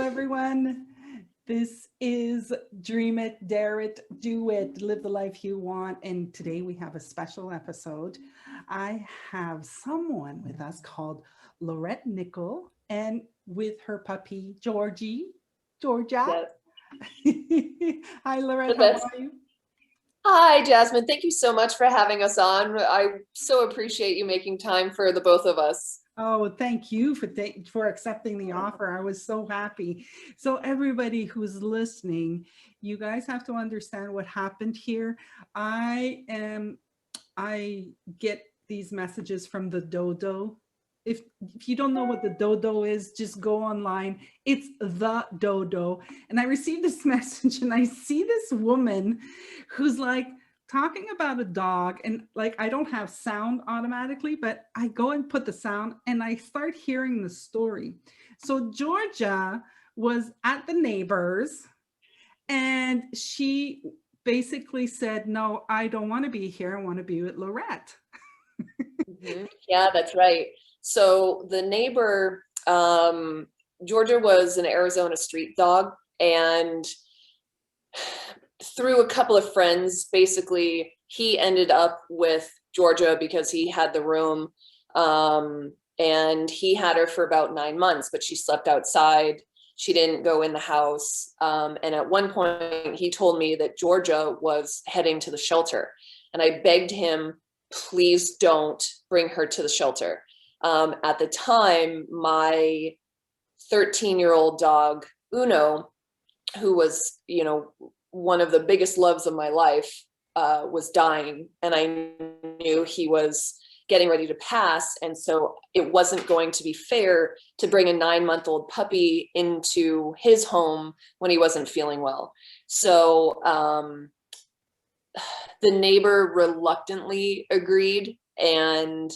everyone. This is Dream It, Dare It, Do It, Live the Life You Want. And today we have a special episode. I have someone with us called Laurette Nicoll and with her puppy, Georgia. Yes. Hi, Laurette. The How best. are you? Hi, Jasmine. Thank you so much for having us on. I so appreciate you making time for the both of us. Oh, thank you for accepting the offer. I was so happy. So everybody who's listening, you guys have to understand what happened here. I get these messages from the dodo. If you don't know what the dodo is, just go online. It's the dodo. And I received this message and I see this woman who's like talking about a dog, and like I don't have sound automatically, but I go and put the sound and I start hearing the story. So Georgia was at the neighbors and she basically said, no, I don't want to be here. I want to be with Laurette. Yeah, that's right. So the neighbor, Georgia, was an Arizona street dog, and through a couple of friends, basically, he ended up with Georgia because he had the room, and he had her for about 9 months, but she slept outside. She didn't go in the house. And at one point, he told me that Georgia was heading to the shelter, and I begged him, please don't bring her to the shelter. At the time, my 13-year-old dog, Uno, who was, one of the biggest loves of my life, was dying, and I knew he was getting ready to pass. And so it wasn't going to be fair to bring a 9-month-old puppy into his home when he wasn't feeling well. So the neighbor reluctantly agreed, and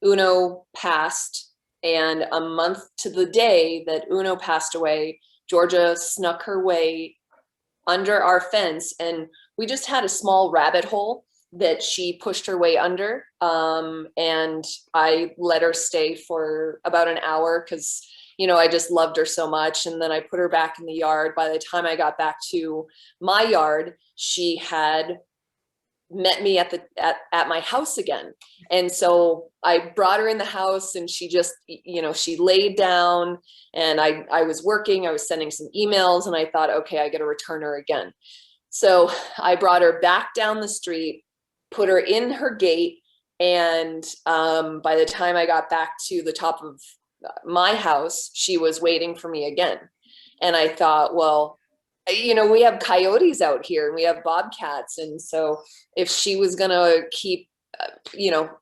Uno passed. And a month to the day that Uno passed away, Georgia snuck her way under our fence, and we just had a small rabbit hole that she pushed her way under. And I let her stay for about an hour because, I just loved her so much. And then I put her back in the yard. By the time I got back to my yard, she had met me at my house again. And so I brought her in the house, and she just, she laid down, and I was working, I was sending some emails, and I thought, okay, I got to return her again. So I brought her back down the street, put her in her gate. And by the time I got back to the top of my house, she was waiting for me again. And I thought, well, we have coyotes out here and we have bobcats. And so if she was going to keep,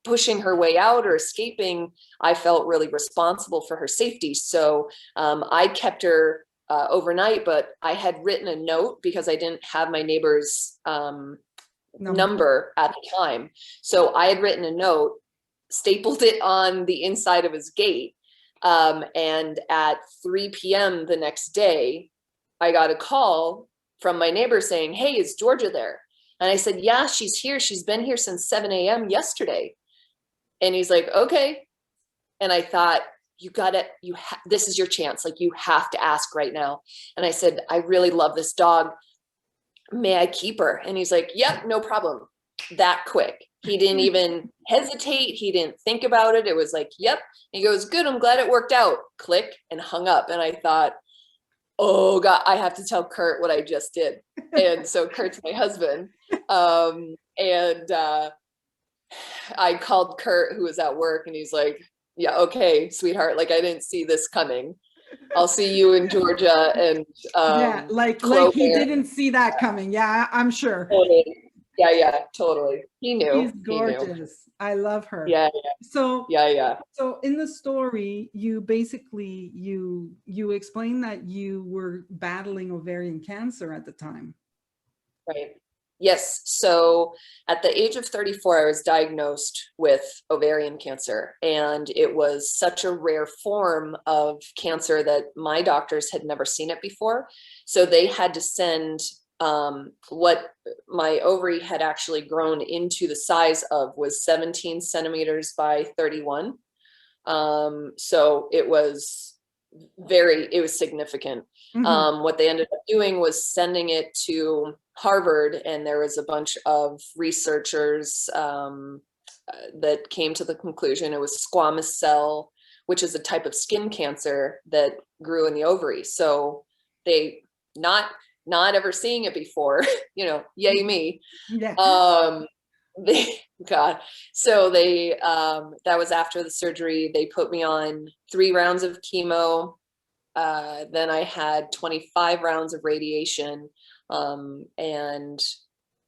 pushing her way out or escaping, I felt really responsible for her safety. So I kept her overnight, but I had written a note because I didn't have my neighbor's number at the time. So I had written a note, stapled it on the inside of his gate. And at 3 p.m. the next day, I got a call from my neighbor saying, hey, is Georgia there? And I said, yeah, she's here. She's been here since 7 a.m. yesterday. And he's like, okay. And I thought, this is your chance. Like, you have to ask right now. And I said, I really love this dog. May I keep her? And he's like, yep, no problem. That quick. He didn't even hesitate. He didn't think about it. It was like, yep. And he goes, good. I'm glad it worked out. Click, and hung up. And I thought, oh God, I have to tell Kurt what I just did. And so Kurt's my husband. And I called Kurt, who was at work, and he's like, yeah, okay, sweetheart. Like, I didn't see this coming. I'll see you in Georgia. And yeah, like he didn't see that coming. Yeah, I'm sure. Totally. Yeah, totally. He knew. She's gorgeous. He knew. I love her. Yeah. So yeah. So in the story, you basically you explain that you were battling ovarian cancer at the time. Right. Yes. So at the age of 34, I was diagnosed with ovarian cancer, and it was such a rare form of cancer that my doctors had never seen it before. So they had to send what my ovary had actually grown into the size of was 17 centimeters by 31. So it was it was significant. Mm-hmm. What they ended up doing was sending it to Harvard, and there was a bunch of researchers that came to the conclusion it was squamous cell, which is a type of skin cancer that grew in the ovary. So they not ever seeing it before, yay me. Yeah. They God. So they that was after the surgery. They put me on 3 rounds of chemo. Then I had 25 rounds of radiation, and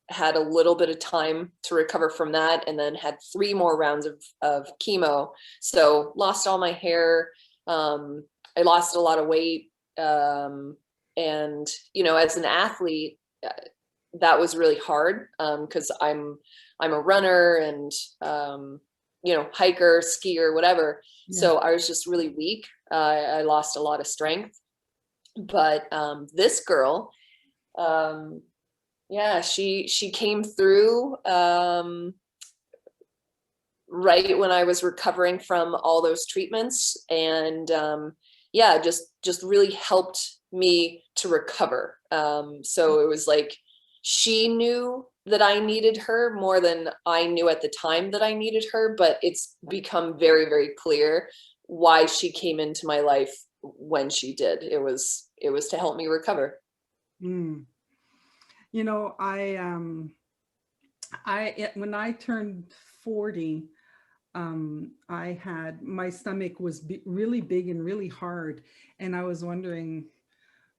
had a little bit of time to recover from that, and then had 3 more rounds of chemo. So lost all my hair. I lost a lot of weight. And, as an athlete, that was really hard, because I'm a runner and, hiker, skier, whatever. Yeah. So I was just really weak. I lost a lot of strength. But this girl, yeah, she came through right when I was recovering from all those treatments, and yeah, just really helped me to recover. So it was like she knew that I needed her more than I knew at the time that I needed her, but it's become very, very clear why she came into my life when she did. It was to help me recover. Mm. When I turned 40, I had, my stomach was really big and really hard. And I was wondering,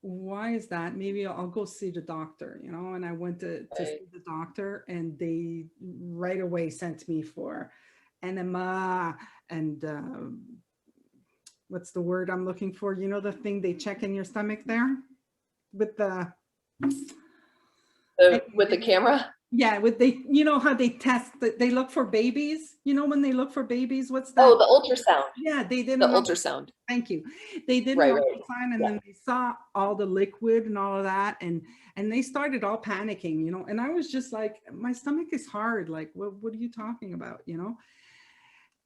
why is that? Maybe I'll go see the doctor, and I went to Right. see the doctor, and they right away sent me for enema and what's the word I'm looking for? The thing they check in your stomach there with the With the camera? yeah, how they test, they look for babies, when they look for babies, what's Oh, that? the ultrasound. Yeah, they did The an ultrasound. thank you. They did an Right, right. ultrasound, and Yeah. then they saw all the liquid and all of that, and they started all panicking, and I was just like, my stomach is hard, like, what are you talking about,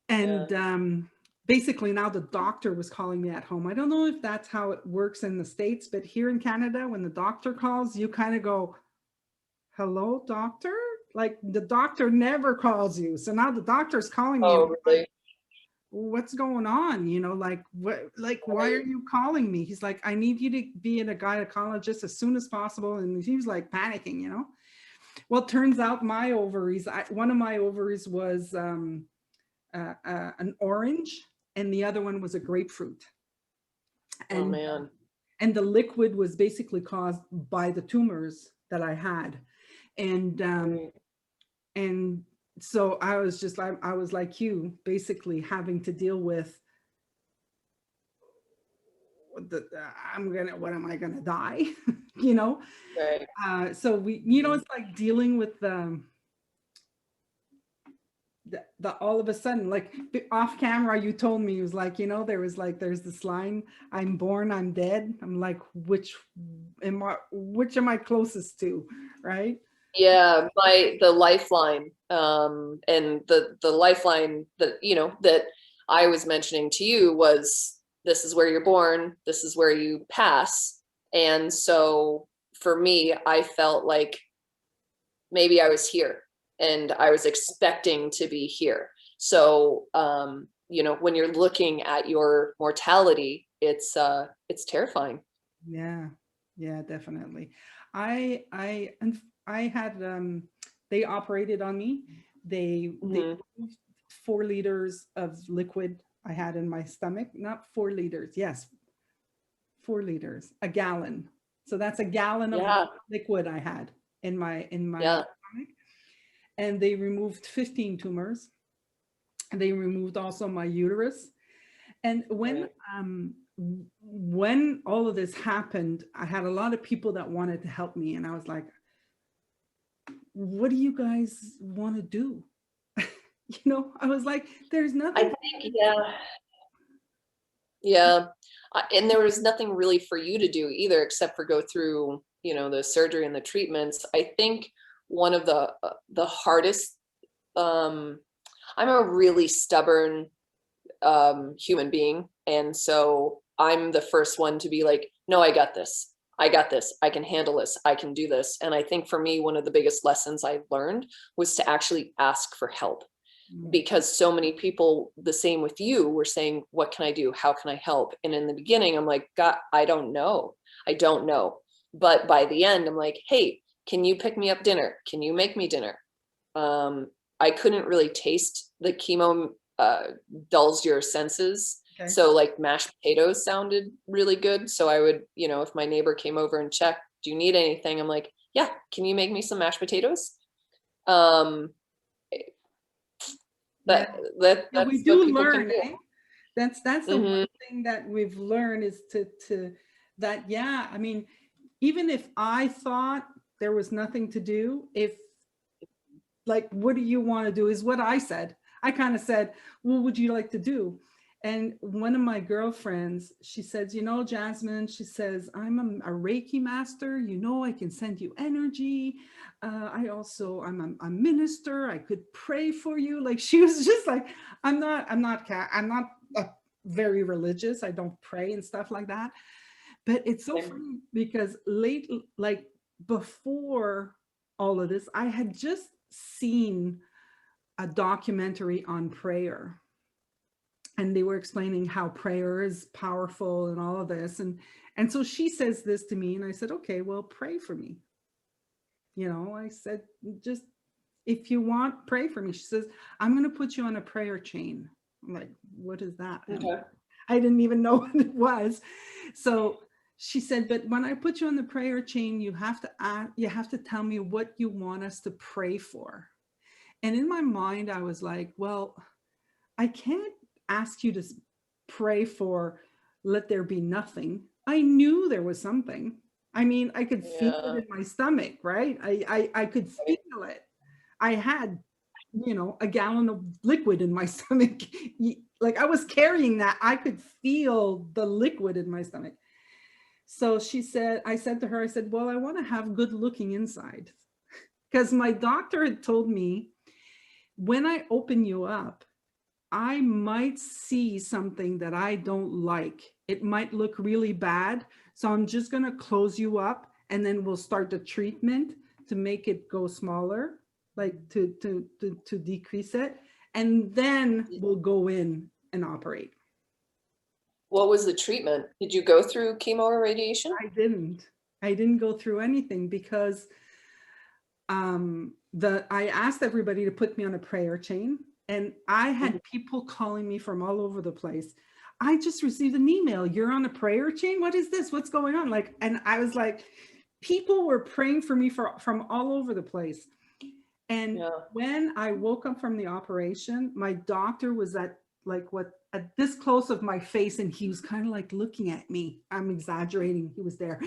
and basically now the doctor was calling me at home. I don't know if that's how it works in the States, but here in Canada, when the doctor calls, you kind of go, hello, doctor? Like, the doctor never calls you. So now the doctor's calling me. Oh, really? What's going on? Why are you calling me? He's like, I need you to be in a gynecologist as soon as possible. And he was like panicking. Well, it turns out my ovaries, one of my ovaries was an orange, and the other one was a grapefruit. Oh, And man. and the liquid was basically caused by the tumors that I had. And and so I was just like, I was like you, basically having to deal with what am I gonna die? Right. So it's like dealing with the all of a sudden, like, off camera, you told me, it was like, there's this line, I'm born, I'm dead. I'm like, which am I closest to, right? Yeah, the lifeline, and the lifeline that that I was mentioning to you was, this is where you're born, this is where you pass. And so for me, I felt like maybe I was here and I was expecting to be here. So when you're looking at your mortality, it's terrifying. Yeah, definitely. I had they operated on me. They Mhm. removed 4 liters of liquid I had in my stomach. Not 4 liters, yes, 4 liters, a gallon. So that's a gallon of Yeah, liquid I had in my yeah. stomach. And they removed 15 tumors. And they removed also my uterus. And Right. when all of this happened, I had a lot of people that wanted to help me, and I was like, what do you guys want to do? I was like, there's I nothing. think, yeah. Yeah. And there was nothing really for you to do either, except for go through, the surgery and the treatments. I think one of the hardest, I'm a really stubborn human being. And so I'm the first one to be like, no, I got this. I got this. I can handle this. I can do this. And I think for me, one of the biggest lessons I learned was to actually ask for help, because so many people, the same with you, were saying, what can I do? How can I help? And in the beginning, I'm like, God, I don't know. I don't know. But by the end, I'm like, hey, can you pick me up dinner? Can you make me dinner? I couldn't really taste the chemo, dulls your senses. Okay. So like mashed potatoes sounded really good. So I would, you know, if my neighbor came over and checked, do you need anything? I'm like, yeah, can you make me some mashed potatoes? That's We what do people learn, can do. eh? That's the one thing that we've learned is to that, yeah, I mean, even if I thought there was nothing to do, if like, what do you want to do is what I said. I kind of said, what would you like to do? And one of my girlfriends, she says, you know, Jasmine, she says, I'm a Reiki master. You know, I can send you energy. I'm a minister. I could pray for you. Like, she was just like, I'm not very religious. I don't pray and stuff like that. But it's so funny because like before all of this, I had just seen a documentary on prayer. And they were explaining how prayer is powerful and all of this. And so she says this to me, and I said, okay, well, pray for me. You know, I said, just if you want, pray for me. She says, I'm going to put you on a prayer chain. I'm like, what is that? Okay. I didn't even know what it was. So she said, but when I put you on the prayer chain, you have to tell me what you want us to pray for. And in my mind, I was like, well, I can't ask you to pray for let there be nothing. I knew there was something. I mean, I could feel it in my stomach, right? I could feel it. I had, you know, a gallon of liquid in my stomach. Like I was carrying that. I could feel the liquid in my stomach. So I said to her, I said, well, I want to have good looking inside. Because my doctor had told me, when I open you up, I might see something that I don't like. It might look really bad. So I'm just going to close you up and then we'll start the treatment to make it go smaller, like to decrease it. And then we'll go in and operate. What was the treatment? Did you go through chemo or radiation? I didn't go through anything because I asked everybody to put me on a prayer chain. And I had people calling me from all over the place. I just received an email. You're on a prayer chain? What is this? What's going on? Like, and I was like, people were praying for me from all over the place. And when I woke up from the operation, my doctor was at this close of my face, and he was kind of like looking at me. I'm exaggerating. He was there.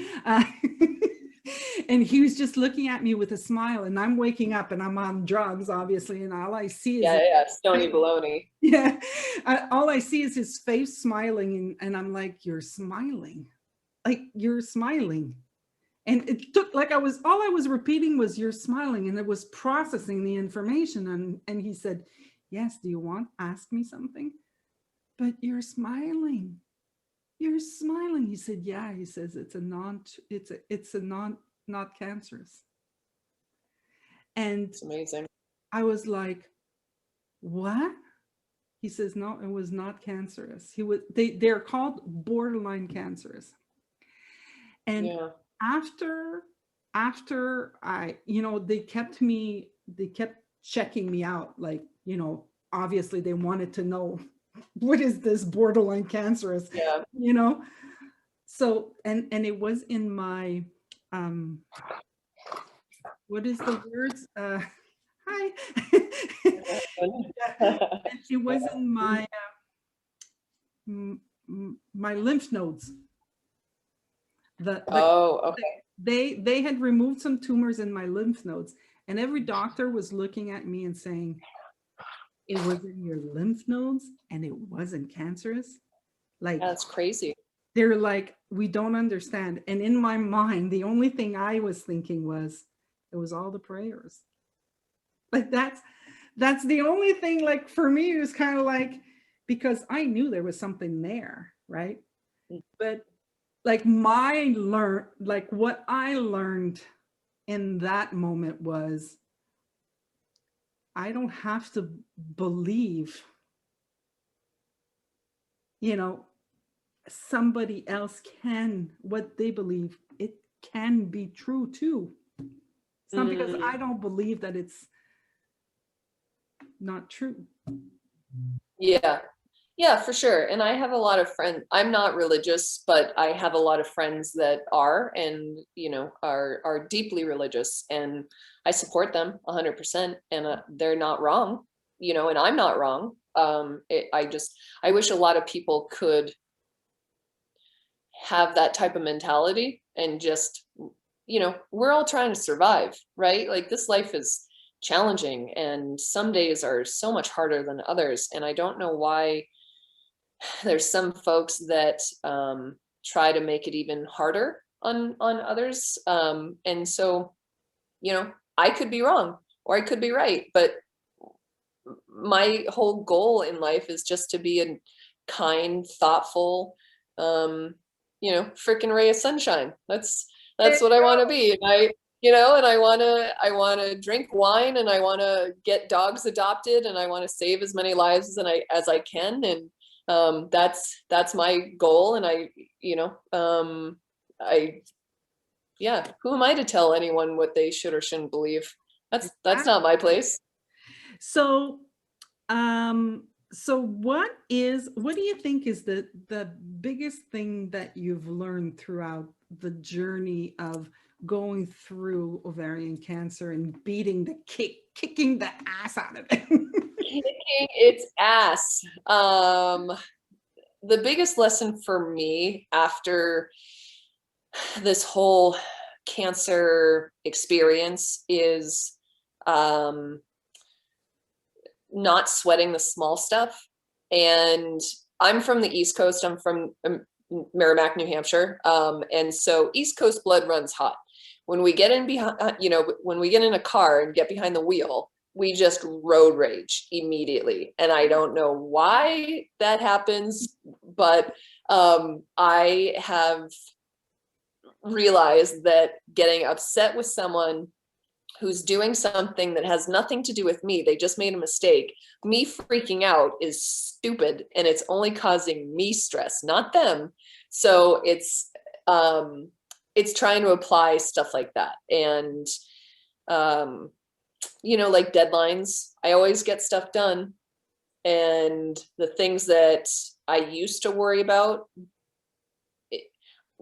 And he was just looking at me with a smile, and I'm waking up and I'm on drugs, obviously. And all I see is stony baloney. Yeah. All I see is his face smiling. And I'm like, you're smiling. Like you're smiling. And it took all I was repeating was you're smiling, and it was processing the information. And he said, yes, do you want, ask me something? But you're smiling. You're smiling. He said, yeah. He says, it's not cancerous. And it's amazing. I was like, what? He says, no, it was not cancerous. They're called borderline cancerous. And after I, you know, they kept checking me out. Like, you know, obviously they wanted to know, what is this borderline cancerous? You know? So, and it was in my, what is the words? Hi. It was in my, my lymph nodes. They had removed some tumors in my lymph nodes, and every doctor was looking at me and saying, it was in your lymph nodes and it wasn't cancerous. Like, that's crazy. They're like, we don't understand. And in my mind, the only thing I was thinking was, it was all the prayers. Like that's the only thing, like for me, it was kind of like, because I knew there was something there, right? But like what I learned in that moment was I don't have to believe, you know, somebody else can, what they believe, it can be true too. It's not because I don't believe that it's not true. Yeah. Yeah, for sure. And I have a lot of friends. I'm not religious, but I have a lot of friends that are, and are deeply religious, and I support them 100%. And they're not wrong, and I'm not wrong. I wish a lot of people could have that type of mentality and just, we're all trying to survive, right? Like, this life is challenging, and some days are so much harder than others. And I don't know why there's some folks that try to make it even harder on others. And so, I could be wrong or I could be right, but my whole goal in life is just to be a kind, thoughtful, freaking ray of sunshine. That's what I want to be. And I want to drink wine, and I want to get dogs adopted, and I want to save as many lives as I can. And that's my goal. And who am I to tell anyone what they should or shouldn't believe? That's not my place. So, what do you think is the biggest thing that you've learned throughout the journey of going through ovarian cancer and kicking the ass out of it? Kicking its ass. The biggest lesson for me after this whole cancer experience is not sweating the small stuff. And I'm from the East Coast. I'm from Merrimack, New Hampshire. And so East Coast blood runs hot. When we get in when we get in a car and get behind the wheel, we just road rage immediately. And I don't know why that happens, but I have realized that getting upset with someone who's doing something that has nothing to do with me, they just made a mistake, me freaking out is stupid, and it's only causing me stress, not them. So it's trying to apply stuff like that. And like deadlines, I always get stuff done, and the things that I used to worry about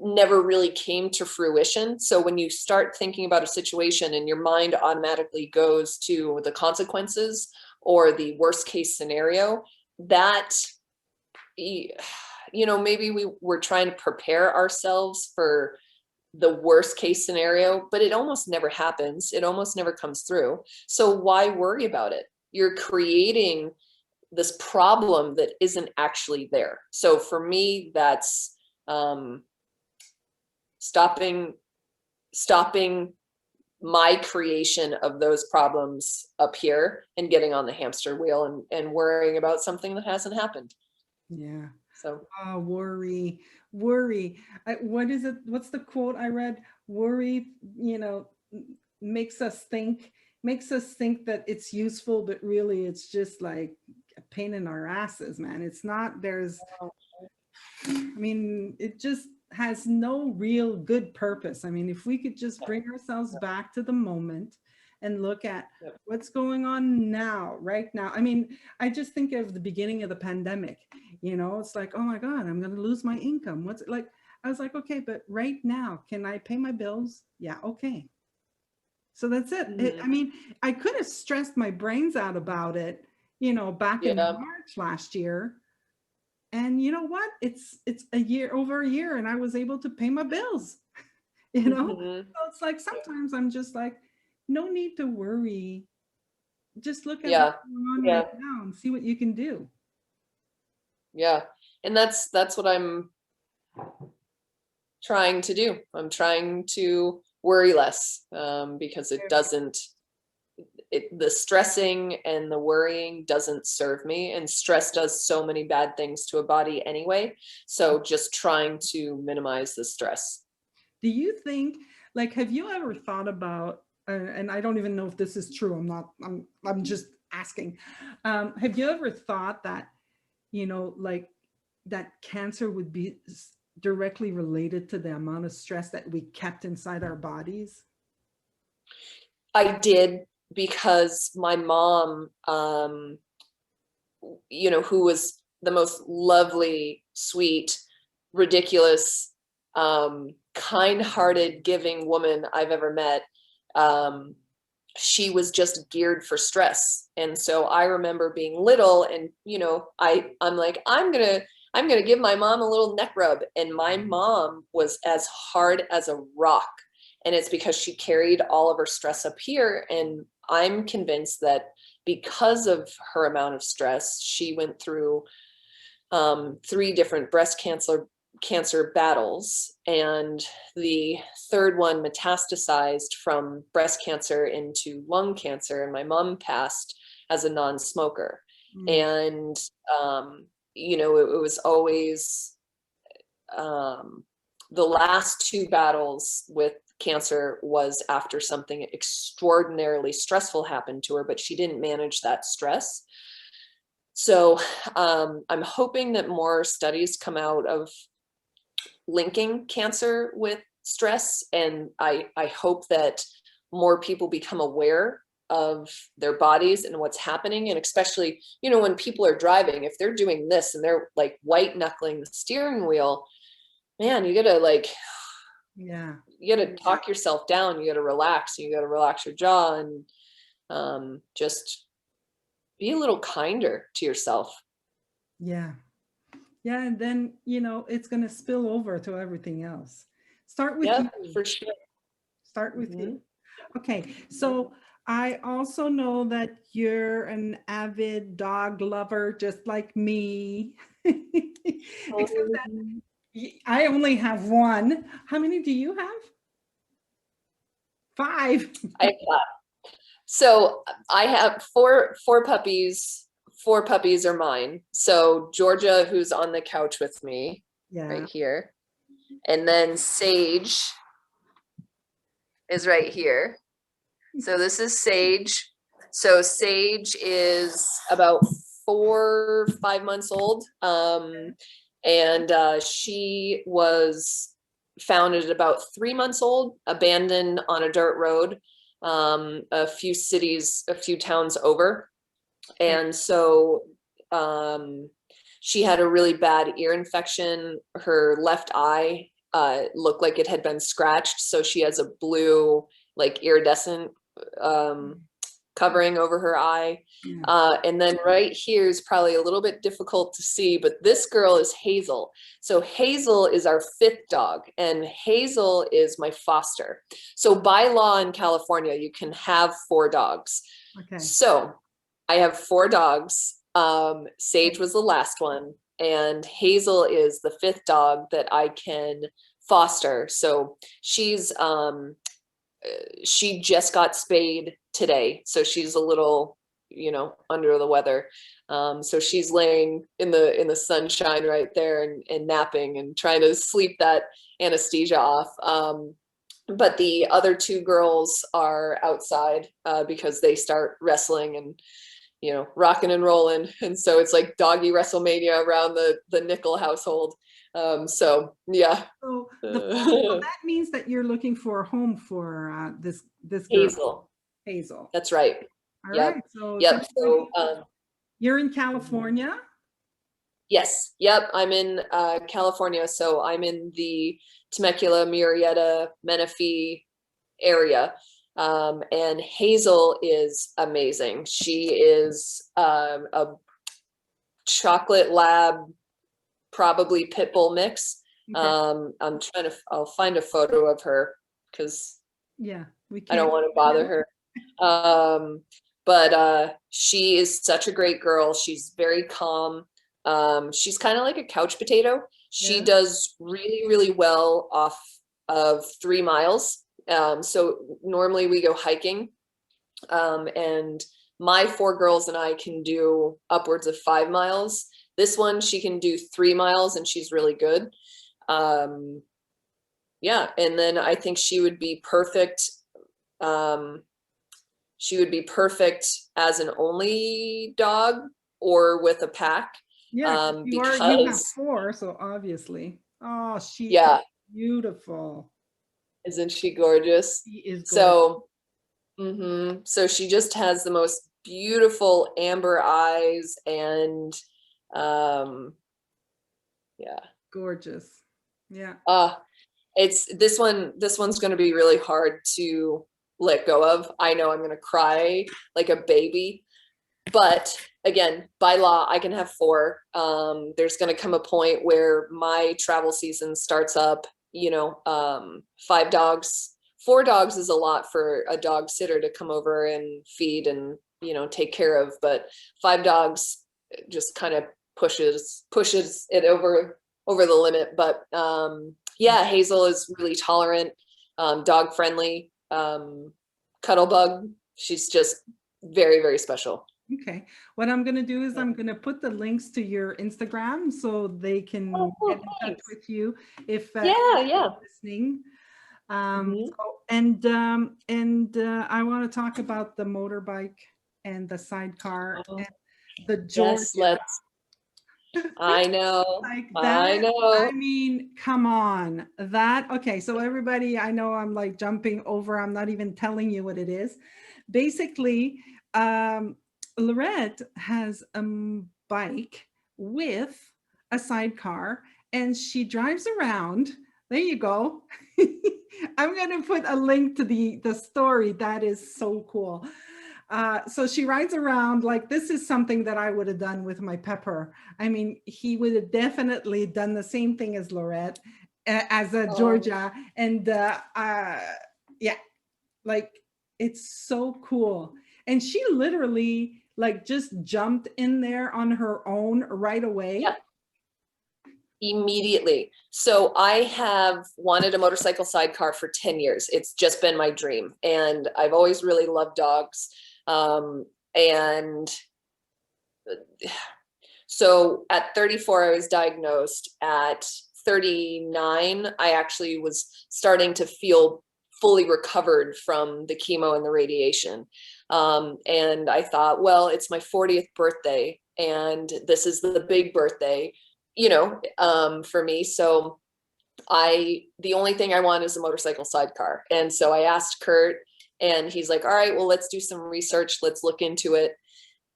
never really came to fruition. So when you start thinking about a situation and your mind automatically goes to the consequences or the worst case scenario, that, maybe we were trying to prepare ourselves for the worst case scenario, but it almost never happens. It almost never comes through. So why worry about it? You're creating this problem that isn't actually there. So for me, that's stopping my creation of those problems up here and getting on the hamster wheel and worrying about something that hasn't happened. Yeah. So worry. What is it? What's the quote I read? Worry, makes us think that it's useful, but really it's just like a pain in our asses, man. It's not, it just has no real good purpose. If we could just bring ourselves back to the moment and look at what's going on now, right now. I just think of the beginning of the pandemic, it's like, oh my God, I'm going to lose my income. What's it like? I was like, okay, but right now, can I pay my bills? Yeah. Okay. So that's it. Mm-hmm. I could have stressed my brains out about it, back in March last year. And you know what? It's over a year, and I was able to pay my bills. Mm-hmm. So it's like sometimes I'm just like, no need to worry. Just look at what's going on right now and see what you can do. Yeah, and that's what I'm trying to do. I'm trying to worry less, because the stressing and the worrying doesn't serve me, and stress does so many bad things to a body anyway. So just trying to minimize the stress. Do you think, like, have you ever thought about, and I don't even know if this is true, I'm just asking, have you ever thought that, like that cancer would be directly related to the amount of stress that we kept inside our bodies? I did, because my mom, who was the most lovely, sweet, ridiculous, kind-hearted, giving woman I've ever met, she was just geared for stress. And so I remember being little, and I'm like, I'm gonna give my mom a little neck rub, and my mom was as hard as a rock. And it's because she carried all of her stress up here. And I'm convinced that because of her amount of stress, she went through 3 different breast cancer battles, and the third one metastasized from breast cancer into lung cancer, and my mom passed as a non-smoker. And it was always the last 2 battles with cancer was after something extraordinarily stressful happened to her, but she didn't manage that stress. So I'm hoping that more studies come out of linking cancer with stress, and I hope that more people become aware of their bodies and what's happening. And especially, when people are driving, if they're doing this and they're like white knuckling the steering wheel, man, you gotta talk yourself down. You gotta relax. You gotta relax your jaw, and just be a little kinder to yourself. Yeah. Yeah. And then, it's going to spill over to everything else. Start with Yeah, you. for sure. Start with you. Okay. So I also know that you're an avid dog lover, just like me. Except that I only have one. How many do you have? 5. I have 5. So I have four puppies. 4 puppies are mine. So Georgia, who's on the couch with me, right here, and then Sage is right here. So this is Sage. So Sage is about 4 or 5 months old, and she was found at about 3 months old, abandoned on a dirt road, a few towns over. And so she had a really bad ear infection. Her left eye looked like it had been scratched. So she has a blue, like, iridescent covering over her eye. And then right here is probably a little bit difficult to see, but this girl is Hazel. So Hazel is our 5th dog, and Hazel is my foster. So by law in California, you can have 4 dogs. Okay. So I have 4 dogs. Sage was the last one, and Hazel is the 5th dog that I can foster. So she just got spayed today, so she's a little, under the weather. So she's laying in the sunshine right there and napping and trying to sleep that anesthesia off. But the other 2 girls are outside because they start wrestling and rocking and rolling, and so it's like doggy WrestleMania around the Nicoll household. So yeah. So that means that you're looking for a home for this girl. Hazel. That's right. All right. So yep. So you're in California? Yes. Yep. I'm in California. So I'm in the Temecula, Murrieta, Menifee area. And Hazel is amazing. She is a chocolate lab, probably pit bull mix. Okay. I'll find a photo of her because I don't want to bother her. But she is such a great girl. She's very calm. She's kind of like a couch potato. She does really, really well off of 3 miles. So normally we go hiking, And my 4 girls and I can do upwards of 5 miles. This one, she can do 3 miles and she's really good. Yeah. And then I think she would be perfect. She would be perfect as an only dog or with a pack. Yeah, you have Because 4, so obviously. Oh, she is yeah, beautiful. isn't she gorgeous? She is gorgeous. So, so she just has the most beautiful amber eyes and, yeah. Gorgeous. Yeah. It's this one's going to be really hard to let go of. I know I'm going to cry like a baby, but again, by law, I can have 4. There's going to come a point where my travel season starts up, 5 dogs, 4 dogs is a lot for a dog sitter to come over and feed and, take care of, but 5 dogs just kind of pushes it over the limit. But, yeah, Hazel is really tolerant, dog friendly, cuddle bug. She's just very, very special. Okay. What I'm going to do is I'm going to put the links to your Instagram so they can get in touch with you if yeah. listening. Mhm. And I want to talk about the motorbike and the sidecar and the Georgia. Yes, let's. I know. Like I that. know. I mean, come on. That okay. So everybody, I know I'm like jumping over. I'm not even telling you what it is. Basically, Laurette has a bike with a sidecar, and she drives around. There you go. I'm going to put a link to the story. That is so cool. So she rides around like this is something that I would have done with my Pepper. I mean, he would have definitely done the same thing as Laurette, as Georgia. And yeah, like it's so cool. And she literally like just jumped in there on her own right away. Yeah. Immediately. So I have wanted a motorcycle sidecar for 10 years. It's just been my dream. And I've always really loved dogs. And so at 34, I was diagnosed. At 39, I actually was starting to feel fully recovered from the chemo and the radiation. And I thought, well, it's my 40th birthday, and this is the big birthday, for me. So the only thing I want is a motorcycle sidecar. And so I asked Kurt, and he's like, all right, well, let's do some research. Let's look into it.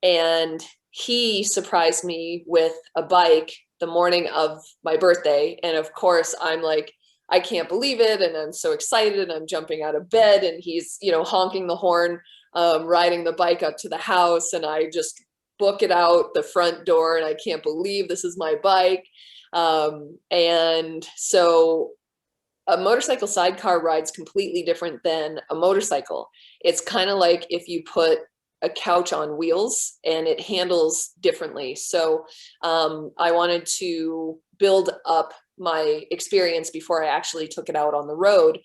And he surprised me with a bike the morning of my birthday. And of course, I'm like, I can't believe it. And I'm so excited. And I'm jumping out of bed, and he's, honking the horn, riding the bike up to the house. And I just book it out the front door, and I can't believe this is my bike. And so a motorcycle sidecar rides completely different than a motorcycle. It's kind of like if you put a couch on wheels, and it handles differently. So I wanted to build up my experience before I actually took it out on the road.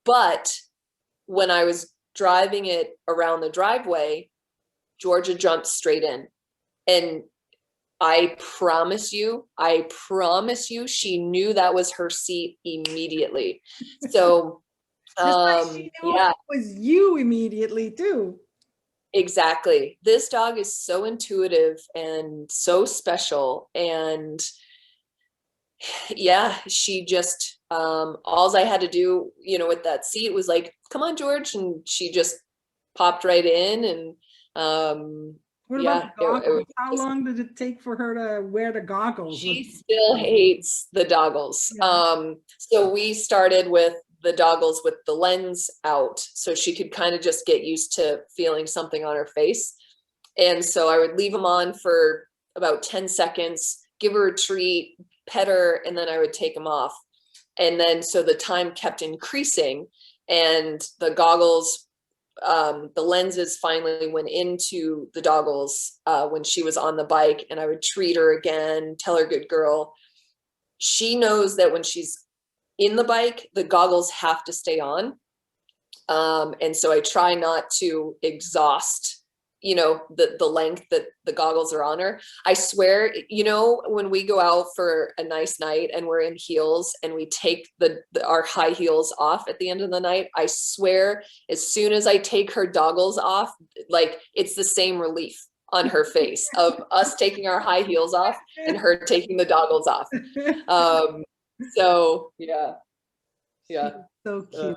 But when I was driving it around the driveway, Georgia jumped straight in. And I promise you, she knew that was her seat immediately. So, She knew it was you immediately too. Exactly. This dog is so intuitive and so special. And yeah, she just, all I had to do, with that seat was like, come on, George. And she just popped right in. And, what about the goggles? How long did it take for her to wear the goggles? She still hates the goggles. Yeah. So we started with the goggles with the lens out, so she could kind of just get used to feeling something on her face. And so I would leave them on for about 10 seconds, give her a treat, pet her, and then I would take them off. And then so the time kept increasing, and the goggles, the lenses finally went into the goggles when she was on the bike, and I would treat her again, tell her good girl. She knows that when she's in the bike, the goggles have to stay on. And so I try not to exhaust, the length that the goggles are on her. I swear, when we go out for a nice night and we're in heels and we take our high heels off at the end of the night, I swear, as soon as I take her goggles off, like it's the same relief on her face of us taking our high heels off and her taking the goggles off. So yeah. She's so cute.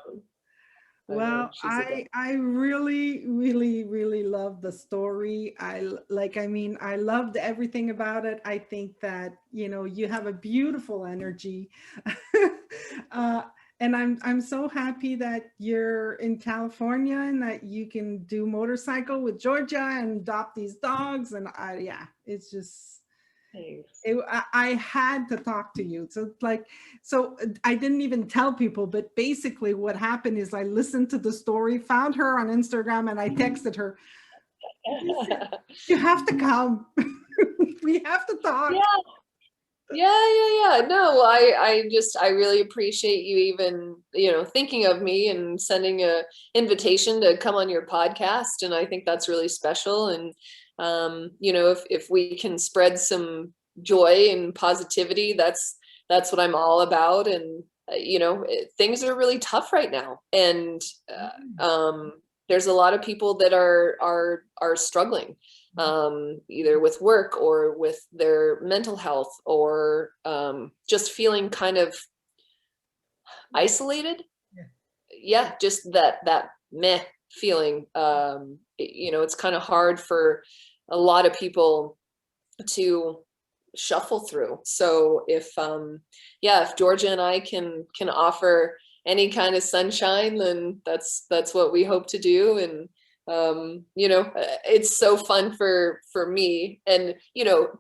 Well, I really, really, really love the story. I loved everything about it. I think that, you have a beautiful energy. And I'm so happy that you're in California and that you can do motorcycle with Georgia and adopt these dogs. And it's just, I had to talk to you. So I didn't even tell people, but basically what happened is I listened to the story, found her on Instagram, and I texted her, you have to come. We have to talk. Yeah. No, I really appreciate you even, thinking of me and sending a invitation to come on your podcast. And I think that's really special. And, if we can spread some joy and positivity, that's what I'm all about. And, things are really tough right now. And, there's a lot of people that are struggling, either with work or with their mental health, or just feeling kind of isolated. Yeah, just that meh feeling. It's kind of hard for a lot of people to shuffle through. So if Georgia and I can offer any kind of sunshine, then that's what we hope to do. And it's so fun for me. And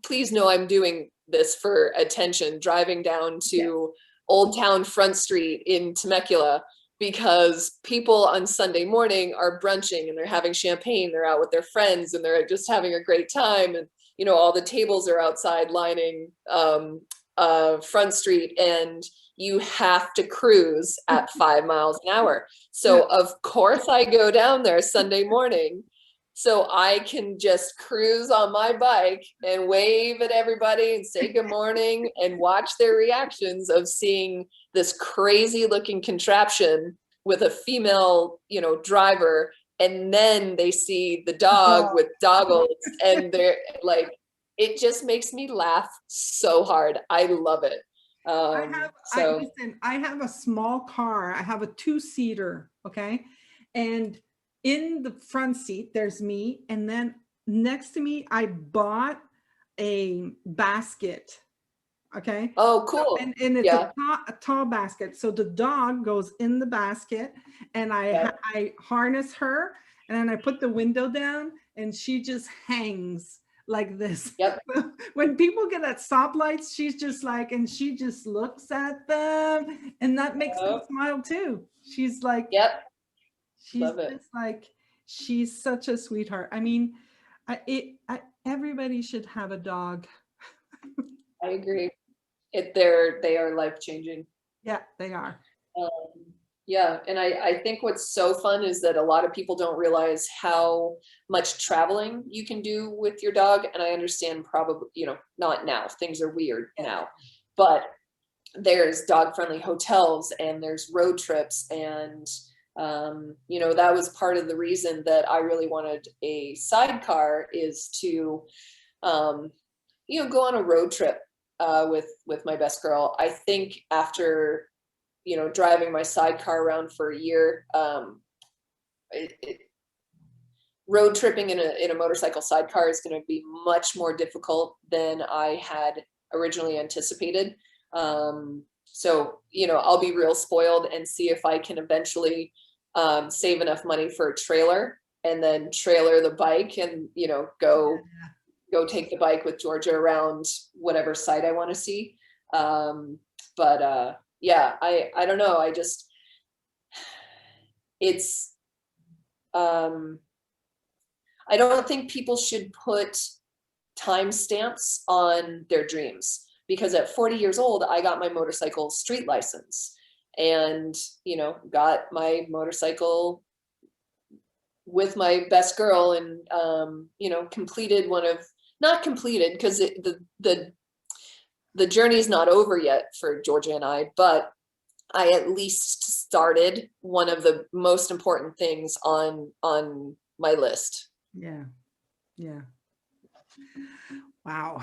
please know I'm doing this for attention, driving down to Old Town Front Street in Temecula, because people on Sunday morning are brunching and they're having champagne, they're out with their friends and they're just having a great time. And all the tables are outside lining Front Street, and you have to cruise at 5 miles an hour. So of course I go down there Sunday morning so I can just cruise on my bike and wave at everybody and say good morning and watch their reactions of seeing this crazy looking contraption with a female, driver. And then they see the dog with doggles, and they're like, it just makes me laugh so hard. I love it. I have a small car. I have a 2-seater. Okay. And in the front seat, there's me. And then next to me, I bought a basket. Okay. Oh, cool. And it's a tall basket. So the dog goes in the basket, and I harness her, and then I put the window down, and she just hangs like this. Yep. When people get at stoplights, she's just like, and she just looks at them, and that makes me smile too. She's like, she's Love just it. like, she's such a sweetheart. I mean, everybody should have a dog. I agree. They are life-changing. Yeah, they are. And I think what's so fun is that a lot of people don't realize how much traveling you can do with your dog. And I understand probably, not now, things are weird now, but there's dog-friendly hotels and there's road trips. And, that was part of the reason that I really wanted a sidecar, is to, go on a road trip with my best girl. I think after driving my sidecar around for a year, road tripping in a motorcycle sidecar is going to be much more difficult than I had originally anticipated. So I'll be real spoiled and see if I can eventually save enough money for a trailer, and then trailer the bike and go take the bike with Georgia around whatever site I want to see. I don't know. I don't think people should put timestamps on their dreams, because at 40 years old, I got my motorcycle street license. and, you know, got my motorcycle with my best girl, and, you know, completed not completed, because the journey is not over yet for Georgia and I, but I at least started one of the most important things on my list. Yeah. Yeah. Wow.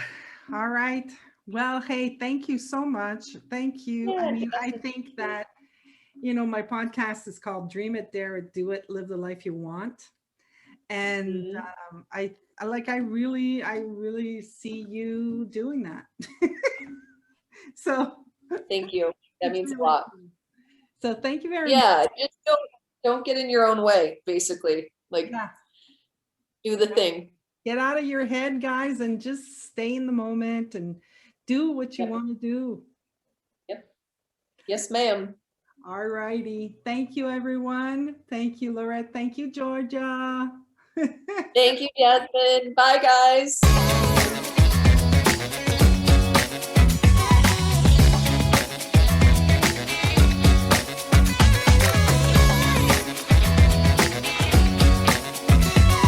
All right. Well, hey, thank you so much. Thank you. Yeah, I mean, I think that, you know, my podcast is called Dream It, Dare It, Do It, Live the Life You Want. And I really see you doing that. So thank you. That it's means a really lot. cool. So thank you very much. Yeah, just don't get in your own way, basically. Like, Yeah. do the thing. Get out of your head, guys, and just stay in the moment and do what you want to do. Yep. Yes, ma'am. All righty. Thank you, everyone. Thank you, Laurette. Thank you, Georgia. Thank you, Jasmine. Bye, guys.